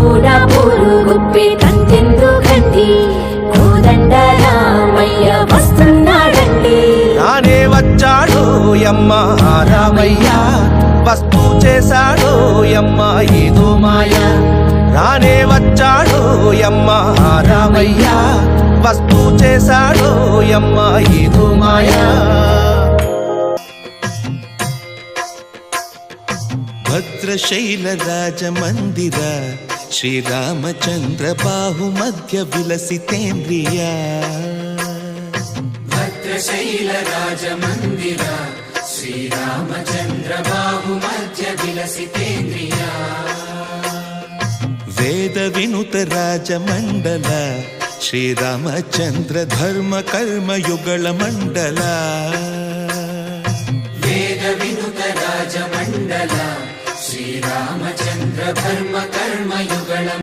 కూడా పూలు గుప్పే కంటెందుకండి కోదండ రామయ్య వస్తున్నాడండి. రానే వచ్చాడు యమ్మ రామయ్య వస్తూ చేశాడు యమ్మ ఏదో మాయ. రానే వచ్చాడు యమ్మ రామయ్య వస్తూ చేశాడు యమ్మ ఏదో మాయ. భద్రశైల రాజమందిర శ్రీరామచంద్ర బాహు మధ్య విలసితేంద్రియ. భద్రశైల రాజమందిర శ్రీరామచంద్ర బాహు మధ్య విలసితేంద్రియ. వేద వినుత రాజమండల శ్రీరామచంద్ర ధర్మ కర్మ యుగళ మండల. వేద వినుత రాజమండల శ్రీరామచంద్ర ధర్మ కర్మ